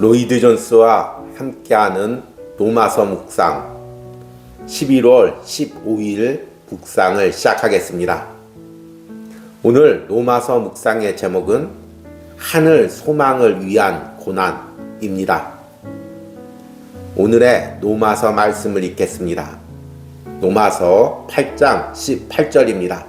로이드 존스와 함께하는 로마서 묵상 11월 15일 묵상을 시작하겠습니다. 오늘 로마서 묵상의 제목은 하늘 소망을 위한 고난입니다. 오늘의 로마서 말씀을 읽겠습니다. 로마서 8장 18절입니다.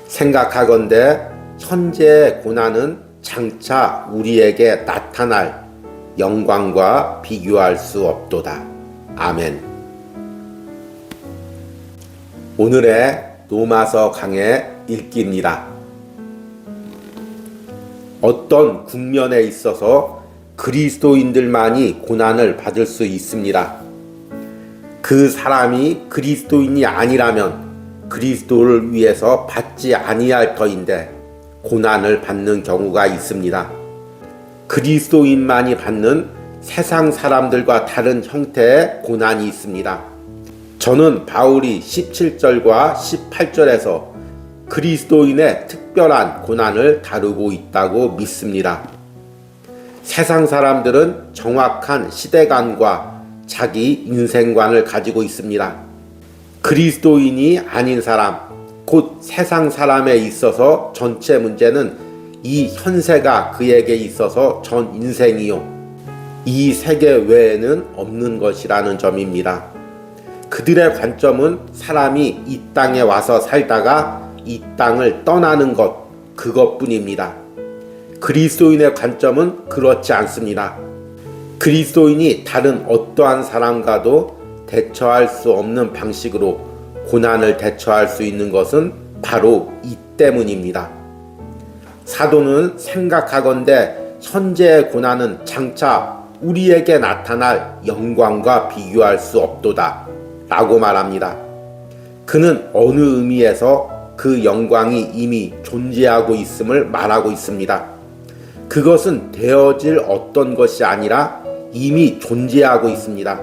생각하건대 현재의 고난은 장차 우리에게 나타날 영광과 비교할 수 없도다. 아멘. 오늘의 로마서 강의 읽기입니다. 어떤 국면에 있어서 그리스도인들만이 고난을 받을 수 있습니다. 그 사람이 그리스도인이 아니라면 그리스도를 위해서 받지 아니할 터인데 고난을 받는 경우가 있습니다. 그리스도인만이 받는 세상 사람들과 다른 형태의 고난이 있습니다. 저는 바울이 17절과 18절에서 그리스도인의 특별한 고난을 다루고 있다고 믿습니다. 세상 사람들은 정확한 시대관과 자기 인생관을 가지고 있습니다. 그리스도인이 아닌 사람, 곧 세상 사람에 있어서 전체 문제는 이 현세가 그에게 있어서 전 인생이요, 이 세계 외에는 없는 것이라는 점입니다. 그들의 관점은 사람이 이 땅에 와서 살다가 이 땅을 떠나는 것, 그것뿐입니다. 그리스도인의 관점은 그렇지 않습니다. 그리스도인이 다른 어떠한 사람과도 대처할 수 없는 방식으로 고난을 대처할 수 있는 것은 바로 이 때문입니다. 사도는 생각하건대 현재의 고난은 장차 우리에게 나타날 영광과 비교할 수 없도다 라고 말합니다. 그는 어느 의미에서 그 영광이 이미 존재하고 있음을 말하고 있습니다. 그것은 되어질 어떤 것이 아니라 이미 존재하고 있습니다.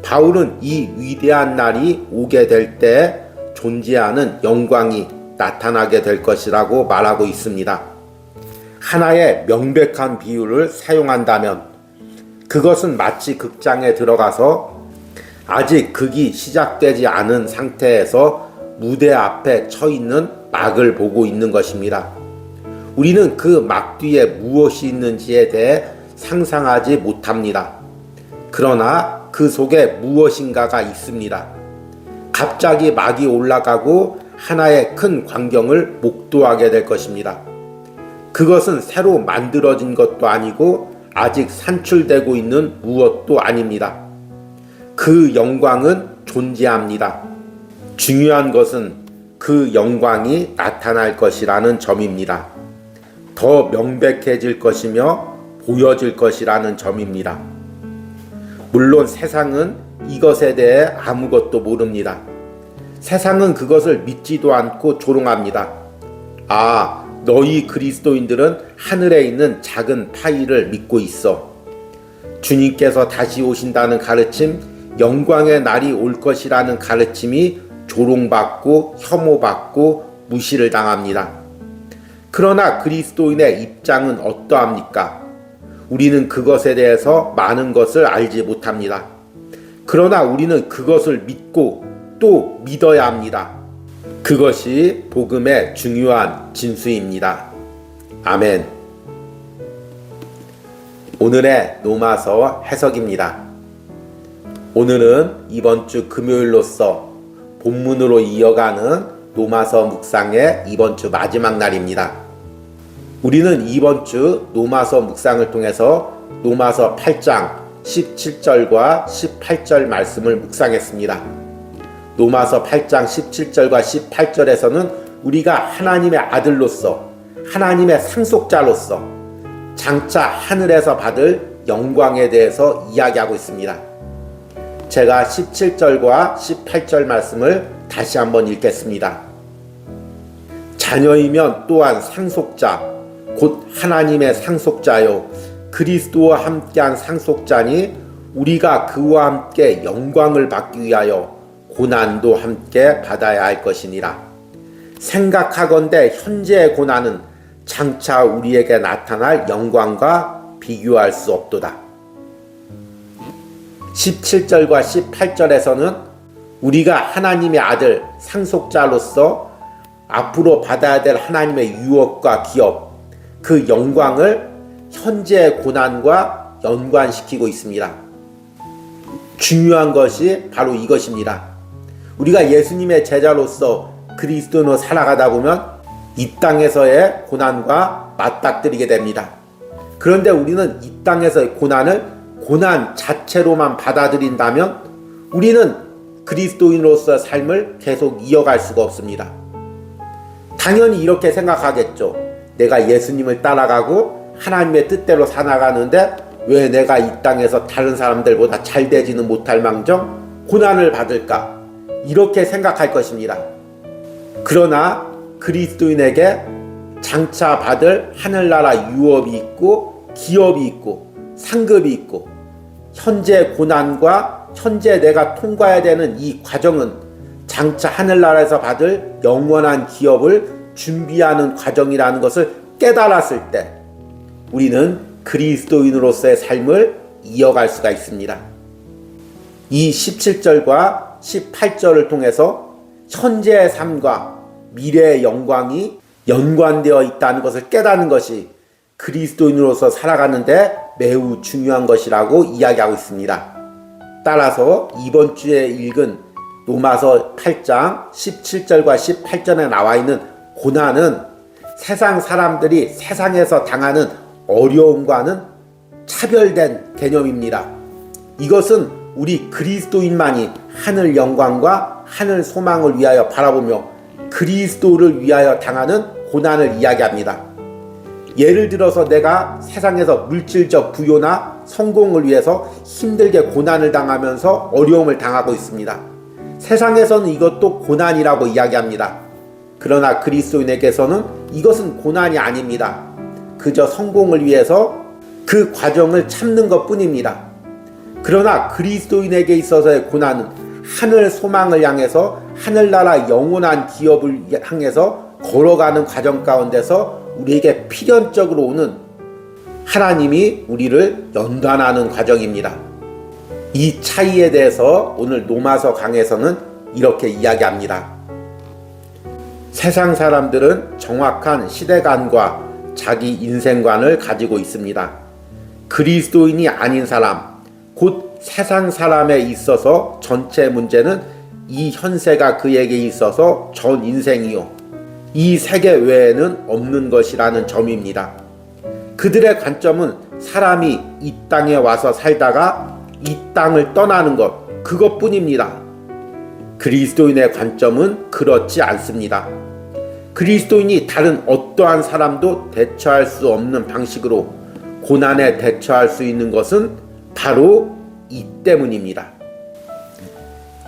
바울은 이 위대한 날이 오게 될 때 존재하는 영광이 나타나게 될 것이라고 말하고 있습니다. 하나의 명백한 비유를 사용한다면 그것은 마치 극장에 들어가서 아직 극이 시작되지 않은 상태에서 무대 앞에 쳐 있는 막을 보고 있는 것입니다. 우리는 그 막 뒤에 무엇이 있는지에 대해 상상하지 못합니다. 그러나 그 속에 무엇인가가 있습니다. 갑자기 막이 올라가고 하나의 큰 광경을 목도하게 될 것입니다. 그것은 새로 만들어진 것도 아니고 아직 산출되고 있는 무엇도 아닙니다. 그 영광은 존재합니다. 중요한 것은 그 영광이 나타날 것이라는 점입니다. 더 명백해질 것이며 보여질 것이라는 점입니다. 물론 세상은 이것에 대해 아무것도 모릅니다. 세상은 그것을 믿지도 않고 조롱합니다. 아, 너희 그리스도인들은 하늘에 있는 작은 파이를 믿고 있어. 주님께서 다시 오신다는 가르침, 영광의 날이 올 것이라는 가르침이 조롱받고 혐오받고 무시를 당합니다. 그러나 그리스도인의 입장은 어떠합니까? 우리는 그것에 대해서 많은 것을 알지 못합니다. 그러나 우리는 그것을 믿고 또 믿어야 합니다. 그것이 복음의 중요한 진수입니다. 아멘. 오늘의 로마서 해석입니다. 오늘은 이번 주 금요일로서 본문으로 이어가는 로마서 묵상의 이번 주 마지막 날입니다. 우리는 이번 주 로마서 묵상을 통해서 로마서 8장 17절과 18절 말씀을 묵상했습니다. 로마서 8장 17절과 18절에서는 우리가 하나님의 아들로서, 하나님의 상속자로서 장차 하늘에서 받을 영광에 대해서 이야기하고 있습니다. 제가 17절과 18절 말씀을 다시 한번 읽겠습니다. 자녀이면 또한 상속자, 곧 하나님의 상속자요 그리스도와 함께한 상속자니 우리가 그와 함께 영광을 받기 위하여 고난도 함께 받아야 할 것이니라. 생각하건대 현재의 고난은 장차 우리에게 나타날 영광과 비교할 수 없도다. 17절과 18절에서는 우리가 하나님의 아들 상속자로서 앞으로 받아야 될 하나님의 유업과 기업, 그 영광을 현재의 고난과 연관시키고 있습니다. 중요한 것이 바로 이것입니다. 우리가 예수님의 제자로서 그리스도인으로 살아가다 보면 이 땅에서의 고난과 맞닥뜨리게 됩니다. 그런데 우리는 이 땅에서의 고난을 고난 자체로만 받아들인다면 우리는 그리스도인으로서의 삶을 계속 이어갈 수가 없습니다. 당연히 이렇게 생각하겠죠. 내가 예수님을 따라가고 하나님의 뜻대로 살아가는데 왜 내가 이 땅에서 다른 사람들보다 잘 되지는 못할 망정 고난을 받을까? 이렇게 생각할 것입니다. 그러나 그리스도인에게 장차 받을 하늘나라 유업이 있고 기업이 있고 상급이 있고 현재 고난과 현재 내가 통과해야 되는 이 과정은 장차 하늘나라에서 받을 영원한 기업을 준비하는 과정이라는 것을 깨달았을 때 우리는 그리스도인으로서의 삶을 이어갈 수가 있습니다. 이 17절과 18절을 통해서 현재의 삶과 미래의 영광이 연관되어 있다는 것을 깨닫는 것이 그리스도인으로서 살아가는데 매우 중요한 것이라고 이야기하고 있습니다. 따라서 이번 주에 읽은 로마서 8장 17절과 18절에 나와 있는 고난은 세상 사람들이 세상에서 당하는 어려움과는 차별된 개념입니다. 이것은 우리 그리스도인만이 하늘 영광과 하늘 소망을 위하여 바라보며 그리스도를 위하여 당하는 고난을 이야기합니다. 예를 들어서 내가 세상에서 물질적 부요나 성공을 위해서 힘들게 고난을 당하면서 어려움을 당하고 있습니다. 세상에서는 이것도 고난이라고 이야기합니다. 그러나 그리스도인에게서는 이것은 고난이 아닙니다. 그저 성공을 위해서 그 과정을 참는 것 뿐입니다. 그러나 그리스도인에게 있어서의 고난은 하늘 소망을 향해서 하늘나라 영원한 기업을 향해서 걸어가는 과정 가운데서 우리에게 필연적으로 오는 하나님이 우리를 연단하는 과정입니다. 이 차이에 대해서 오늘 로마서 강에서는 이렇게 이야기합니다. 세상 사람들은 정확한 시대관과 자기 인생관을 가지고 있습니다. 그리스도인이 아닌 사람, 곧 세상 사람에 있어서 전체 문제는 이 현세가 그에게 있어서 전 인생이요, 이 세계 외에는 없는 것이라는 점입니다. 그들의 관점은 사람이 이 땅에 와서 살다가 이 땅을 떠나는 것, 그것뿐입니다. 그리스도인의 관점은 그렇지 않습니다. 그리스도인이 다른 어떠한 사람도 대처할 수 없는 방식으로 고난에 대처할 수 있는 것은 바로 이 때문입니다.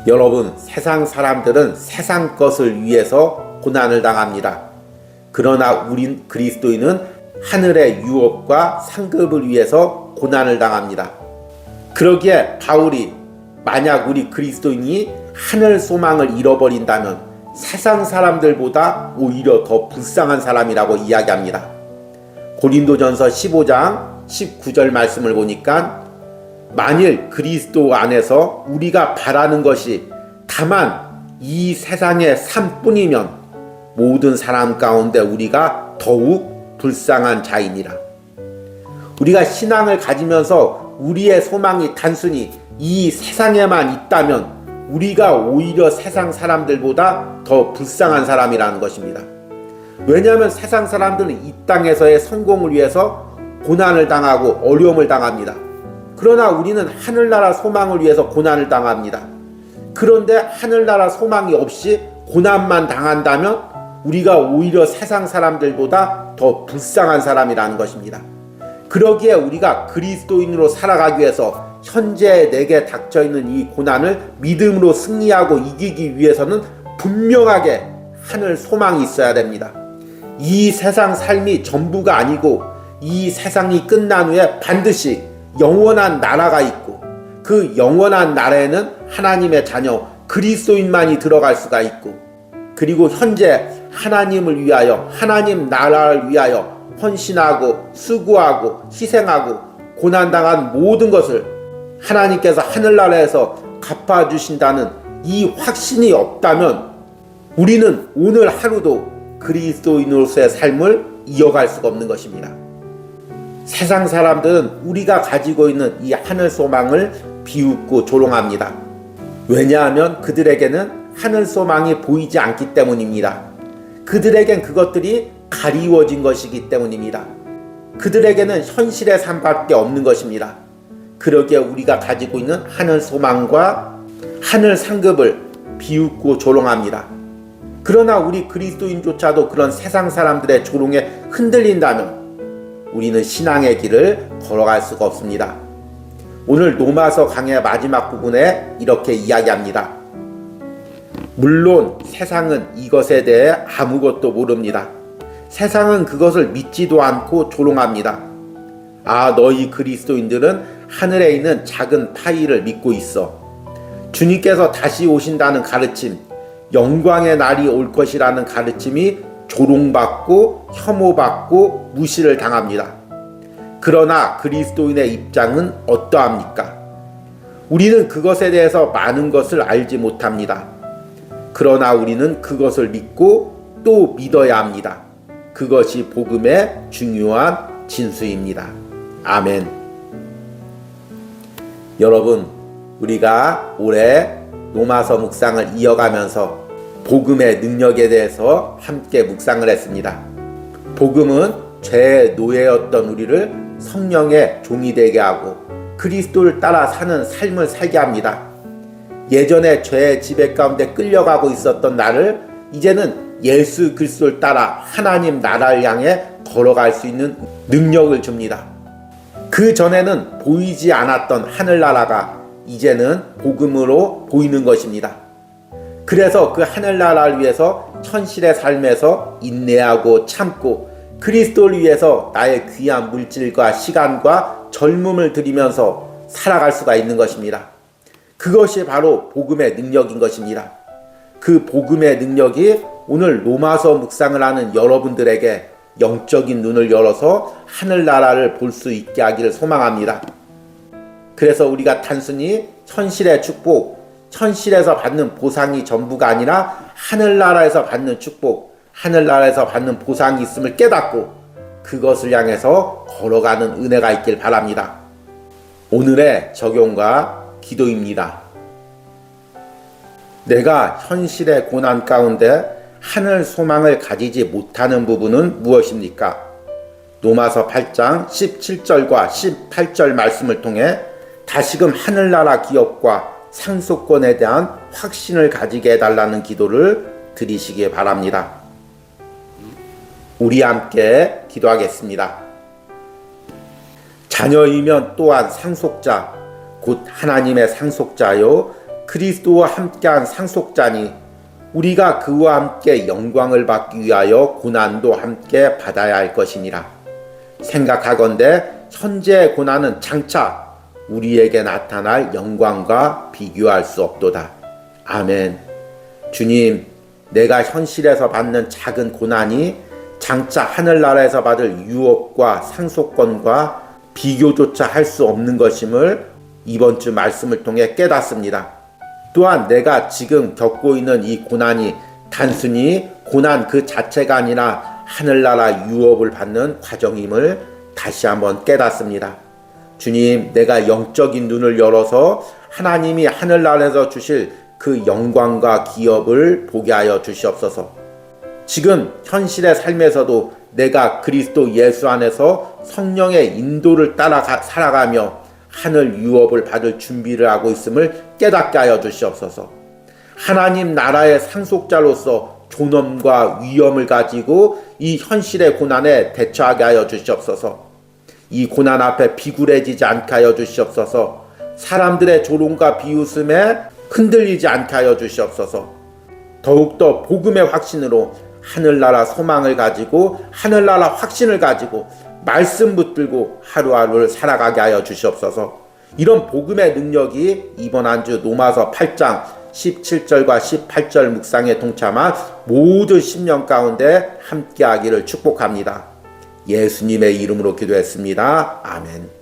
여러분, 세상 사람들은 세상 것을 위해서 고난을 당합니다. 그러나 우린 그리스도인은 하늘의 유업과 상급을 위해서 고난을 당합니다. 그러기에 바울이 만약 우리 그리스도인이 하늘 소망을 잃어버린다면 세상 사람들보다 오히려 더 불쌍한 사람이라고 이야기합니다. 고린도전서 15장 19절 말씀을 보니까 만일 그리스도 안에서 우리가 바라는 것이 다만 이 세상의 삶뿐이면 모든 사람 가운데 우리가 더욱 불쌍한 자이니라. 우리가 신앙을 가지면서 우리의 소망이 단순히 이 세상에만 있다면 우리가 오히려 세상 사람들보다 더 불쌍한 사람이라는 것입니다. 왜냐하면 세상 사람들은 이 땅에서의 성공을 위해서 고난을 당하고 어려움을 당합니다. 그러나 우리는 하늘나라 소망을 위해서 고난을 당합니다. 그런데 하늘나라 소망이 없이 고난만 당한다면 우리가 오히려 세상 사람들보다 더 불쌍한 사람이라는 것입니다. 그러기에 우리가 그리스도인으로 살아가기 위해서 현재 내게 닥쳐있는 이 고난을 믿음으로 승리하고 이기기 위해서는 분명하게 하늘 소망이 있어야 됩니다. 이 세상 삶이 전부가 아니고 이 세상이 끝난 후에 반드시 영원한 나라가 있고 그 영원한 나라에는 하나님의 자녀 그리스도인만이 들어갈 수가 있고 그리고 현재 하나님을 위하여, 하나님 나라를 위하여 헌신하고 수고하고 희생하고 고난당한 모든 것을 하나님께서 하늘나라에서 갚아주신다는 이 확신이 없다면 우리는 오늘 하루도 그리스도인으로서의 삶을 이어갈 수가 없는 것입니다. 세상 사람들은 우리가 가지고 있는 이 하늘 소망을 비웃고 조롱합니다. 왜냐하면 그들에게는 하늘 소망이 보이지 않기 때문입니다. 그들에겐 그것들이 가리워진 것이기 때문입니다. 그들에게는 현실의 삶밖에 없는 것입니다. 그러기에 우리가 가지고 있는 하늘 소망과 하늘 상급을 비웃고 조롱합니다. 그러나 우리 그리스도인조차도 그런 세상 사람들의 조롱에 흔들린다면 우리는 신앙의 길을 걸어갈 수가 없습니다. 오늘 로마서 강의 마지막 부분에 이렇게 이야기합니다. 물론 세상은 이것에 대해 아무것도 모릅니다. 세상은 그것을 믿지도 않고 조롱합니다. 아, 너희 그리스도인들은 하늘에 있는 작은 파이를 믿고 있어. 주님께서 다시 오신다는 가르침, 영광의 날이 올 것이라는 가르침이 조롱받고 혐오받고 무시를 당합니다. 그러나 그리스도인의 입장은 어떠합니까? 우리는 그것에 대해서 많은 것을 알지 못합니다. 그러나 우리는 그것을 믿고 또 믿어야 합니다. 그것이 복음의 중요한 진수입니다. 아멘. 여러분, 우리가 올해 로마서 묵상을 이어가면서 복음의 능력에 대해서 함께 묵상을 했습니다. 복음은 죄의 노예였던 우리를 성령의 종이 되게 하고 그리스도를 따라 사는 삶을 살게 합니다. 예전에 죄의 지배 가운데 끌려가고 있었던 나를 이제는 예수 그리스도를 따라 하나님 나라를 향해 걸어갈 수 있는 능력을 줍니다. 그 전에는 보이지 않았던 하늘나라가 이제는 복음으로 보이는 것입니다. 그래서 그 하늘나라를 위해서 현실의 삶에서 인내하고 참고 그리스도를 위해서 나의 귀한 물질과 시간과 젊음을 들이면서 살아갈 수가 있는 것입니다. 그것이 바로 복음의 능력인 것입니다. 그 복음의 능력이 오늘 로마서 묵상을 하는 여러분들에게 영적인 눈을 열어서 하늘나라를 볼 수 있게 하기를 소망합니다. 그래서 우리가 단순히 현실의 축복, 현실에서 받는 보상이 전부가 아니라 하늘나라에서 받는 축복, 하늘나라에서 받는 보상이 있음을 깨닫고 그것을 향해서 걸어가는 은혜가 있길 바랍니다. 오늘의 적용과 기도입니다. 내가 현실의 고난 가운데 하늘 소망을 가지지 못하는 부분은 무엇입니까? 로마서 8장 17절과 18절 말씀을 통해 다시금 하늘나라 기업과 상속권에 대한 확신을 가지게 해달라는 기도를 드리시기 바랍니다. 우리 함께 기도하겠습니다. 자녀이면 또한 상속자, 곧 하나님의 상속자요 그리스도와 함께한 상속자니 우리가 그와 함께 영광을 받기 위하여 고난도 함께 받아야 할 것이니라. 생각하건대 현재의 고난은 장차 우리에게 나타날 영광과 비교할 수 없도다. 아멘. 주님, 내가 현실에서 받는 작은 고난이 장차 하늘나라에서 받을 유업과 상속권과 비교조차 할 수 없는 것임을 이번 주 말씀을 통해 깨닫습니다. 또한 내가 지금 겪고 있는 이 고난이 단순히 고난 그 자체가 아니라 하늘나라 유업을 받는 과정임을 다시 한번 깨닫습니다. 주님, 내가 영적인 눈을 열어서 하나님이 하늘나라에서 주실 그 영광과 기업을 보게 하여 주시옵소서. 지금 현실의 삶에서도 내가 그리스도 예수 안에서 성령의 인도를 따라 살아가며 하늘 유업을 받을 준비를 하고 있음을 깨닫게 하여 주시옵소서. 하나님 나라의 상속자로서 존엄과 위엄을 가지고 이 현실의 고난에 대처하게 하여 주시옵소서. 이 고난 앞에 비굴해지지 않게 하여 주시옵소서. 사람들의 조롱과 비웃음에 흔들리지 않게 하여 주시옵소서. 더욱더 복음의 확신으로 하늘나라 소망을 가지고 하늘나라 확신을 가지고 말씀 붙들고 하루하루를 살아가게 하여 주시옵소서. 이런 복음의 능력이 이번 한 주 로마서 8장 17절과 18절 묵상에 동참한 모든 심령 가운데 함께하기를 축복합니다. 예수님의 이름으로 기도했습니다. 아멘.